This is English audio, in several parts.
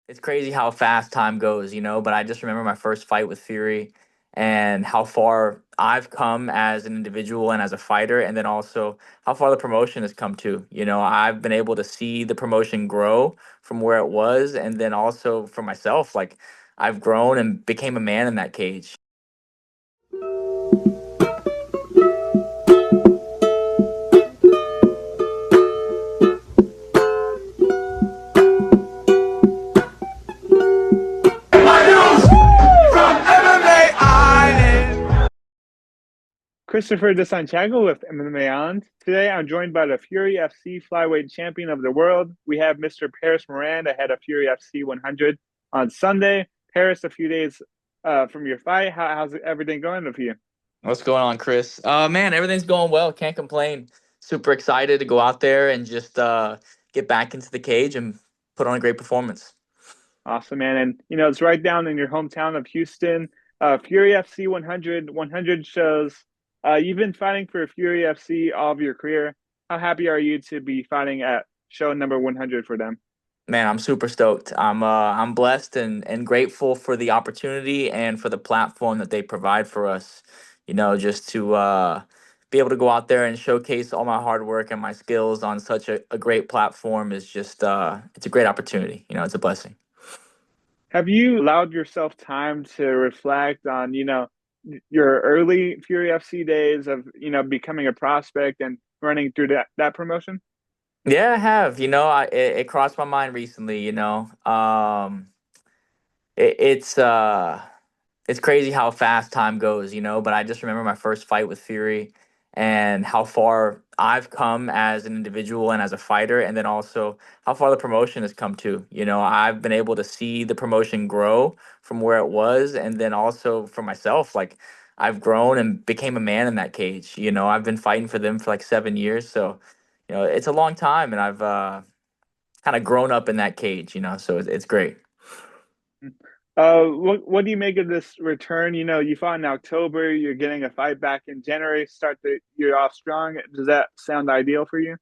It's crazy how fast time goes, but I just remember my first fight with Fury and how far I've come as an individual and as a fighter, and then also how far the promotion has come too. I've been able to see the promotion grow from where it was, and then also for myself, like I've grown and became a man in that cage. Christopher De Santiago with MMA. Today, I'm joined by the Fury FC Flyweight Champion of the World. We have Mr. Paris Moran ahead of Fury FC 100 on Sunday. Paris, a few days from your fight. How's everything going with you? What's going on, Chris? Man, everything's going well. Can't complain. Super excited to go out there and just get back into the cage and put on a great performance. Awesome, man. And, it's right down in your hometown of Houston. Fury FC 100 shows. You've been fighting for Fury FC all of your career. How happy are you to be fighting at show number 100 for them? Man, I'm super stoked. I'm blessed and grateful for the opportunity and for the platform that they provide for us. Just to be able to go out there and showcase all my hard work and my skills on such a great platform is just it's a great opportunity. It's a blessing. Have you allowed yourself time to reflect on, your early Fury FC days of, becoming a prospect and running through that promotion? Yeah, I have. It crossed my mind recently. It's crazy how fast time goes. But I just remember my first fight with Fury and how far I've come as an individual and as a fighter, and then also how far the promotion has come too. I've been able to see the promotion grow from where it was, and then also for myself, like I've grown and became a man in that cage. I've been fighting for them for like 7 years, so it's a long time, and I've kind of grown up in that cage. So it's great. What do you make of this return? You fought in October, you're getting a fight back in January, start the year off strong. Does that sound ideal for you?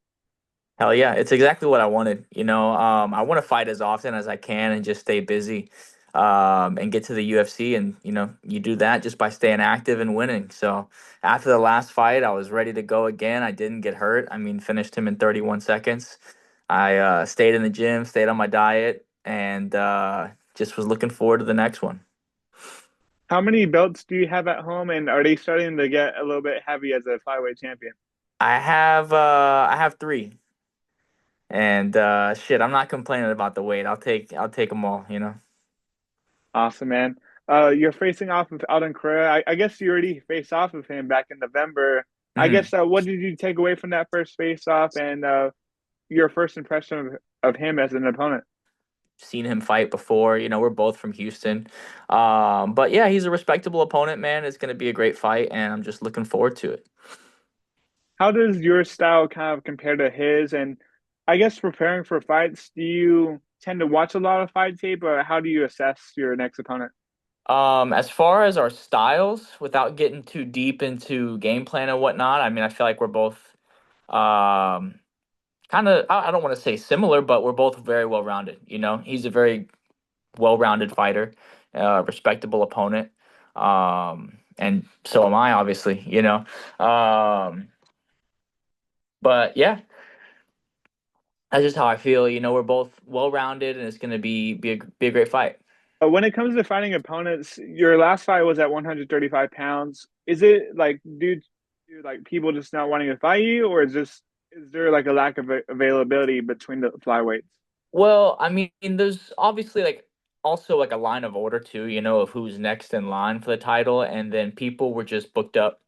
Hell yeah, it's exactly what I wanted. I want to fight as often as I can and just stay busy, and get to the UFC. And you do that just by staying active and winning. So after the last fight, I was ready to go again. I didn't get hurt. I mean, finished him in 31 seconds. I stayed in the gym, stayed on my diet, and just was looking forward to the next one. How many belts do you have at home, and are they starting to get a little bit heavy as a flyweight champion? I have three. And shit, I'm not complaining about the weight. I'll take them all. Awesome, man. You're facing off with Alden Coria. I guess you already faced off with him back in November. I Mhm. guess what did you take away from that first face off and your first impression of him as an opponent? Seen him fight before. We're both from Houston. But yeah, he's a respectable opponent, man. It's gonna be a great fight, and I'm just looking forward to it. How does your style kind of compare to his? And I guess preparing for fights, do you tend to watch a lot of fight tape, or how do you assess your next opponent? As far as our styles, without getting too deep into game plan and whatnot, I mean, I feel like we're both um kind of I don't want to say similar, but we're both very well rounded. He's a very well rounded fighter, respectable opponent. And so am I, obviously. But yeah, that's just how I feel. We're both well rounded, and it's gonna be a great fight. When it comes to fighting opponents, your last fight was at 135 pounds. Is it like due to like people just not wanting to fight you, or is there like a lack of availability between the flyweights? Well, I mean, there's obviously like also like a line of order too, of who's next in line for the title, and then people were just booked up.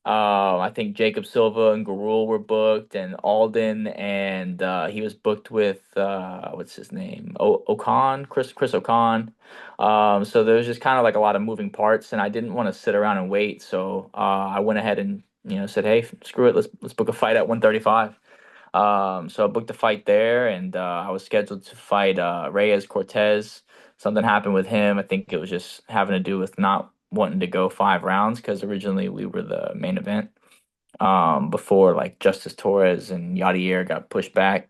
I think Jacob Silva and Garul were booked, and Alden, and he was booked with what's his name, Okan, Chris Okan. So there was just kind of like a lot of moving parts, and I didn't want to sit around and wait, so I went ahead and said, hey, screw it, let's book a fight at 135. So I booked a fight there, and I was scheduled to fight Reyes Cortez. Something happened with him. I think it was just having to do with not wanting to go 5 rounds because originally we were the main event. Before like Justice Torres and Yadier got pushed back,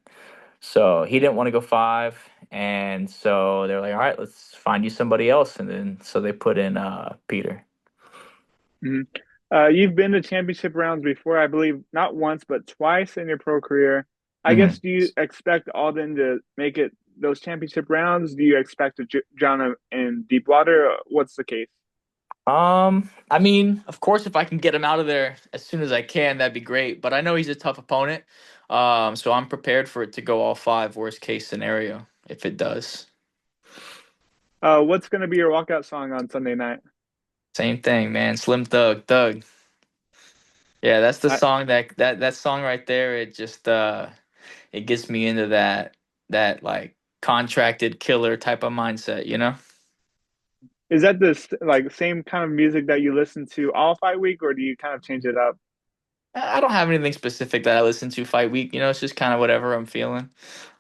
so he didn't want to go five, and so they're like, all right, let's find you somebody else, and then so they put in Peter. Mhm. You've been to championship rounds before, I believe, not once, but twice in your pro career. I guess, Mhm. do you expect Alden to make it those championship rounds? Do you expect to drown in deep water? What's the case? I mean, of course, if I can get him out of there as soon as I can, that'd be great. But I know he's a tough opponent. So I'm prepared for it to go all five, worst case scenario, if it does. What's going to be your walkout song on Sunday night? Same thing, man. Slim Thug, Thug. Yeah, that's the I, song that song right there. It just it gets me into that like contracted killer type of mindset, you know? is that this like same kind of music that you listen to all fight week, or do you kind of change it up? I don't have anything specific that I listen to fight week, you know, it's just kind of whatever I'm feeling.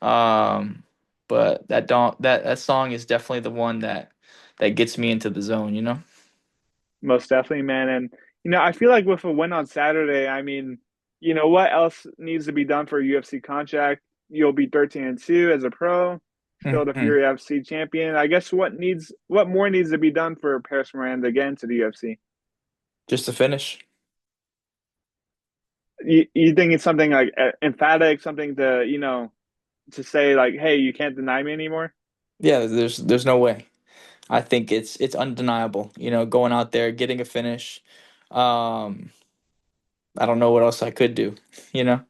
Um but that song is definitely the one that gets me into the zone, you know? Most definitely, man. And I feel like with a win on Saturday, I mean, what else needs to be done for a UFC contract? You'll be 13-2 as a pro, still the Mhm. Fury FC champion. I guess what more needs to be done for Paris Moran to get into the UFC? Just to finish. You think it's something like emphatic, something to say like, hey, you can't deny me anymore? Yeah, there's no way. I think it's undeniable, you know, going out there, getting a finish. Um I don't know what else I could do, you know?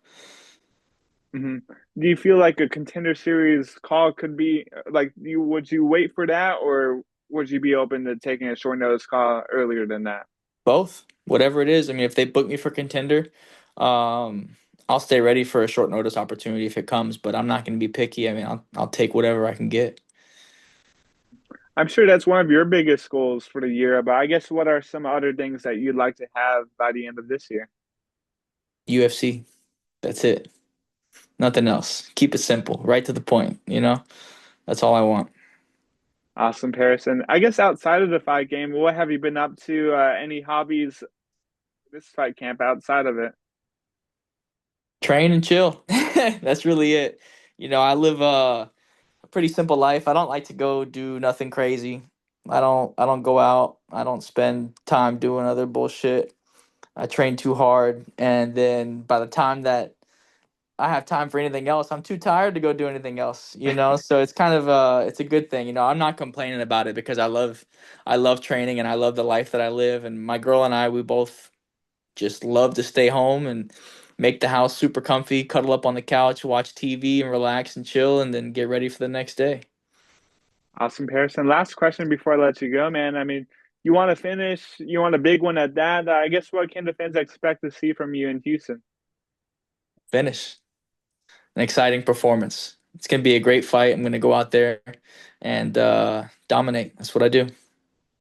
hmm Do you feel like a contender series call could be like you would you wait for that, or would you be open to taking a short notice call earlier than that? Both, whatever it is. I mean, if they book me for contender, um, I'll stay ready for a short notice opportunity if it comes. But I'm not going to be picky. I mean, I'll take whatever I can get. I'm sure that's one of your biggest goals for the year, but I guess what are some other things that you'd like to have by the end of this year? UFC, that's it. Nothing else. Keep it simple, right to the point. You know, that's all I want. Awesome, Paris. And I guess outside of the fight game, what have you been up to? Any hobbies this fight camp outside of it? Train and chill. That's really it. You know, I live a pretty simple life. I don't like to go do nothing crazy. I don't go out. I don't spend time doing other bullshit. I train too hard, and then by the time that I have time for anything else, I'm too tired to go do anything else, you know? So it's kind of it's a good thing, you know. I'm not complaining about it because I love training and I love the life that I live, and my girl and I, we both just love to stay home and make the house super comfy, cuddle up on the couch, watch TV and relax and chill and then get ready for the next day. Awesome, Paris. And last question before I let you go, man. I mean, you want to finish, you want a big one at that. I guess what can the fans expect to see from you in Houston? Finish. An exciting performance. It's going to be a great fight. I'm going to go out there and dominate. That's what I do.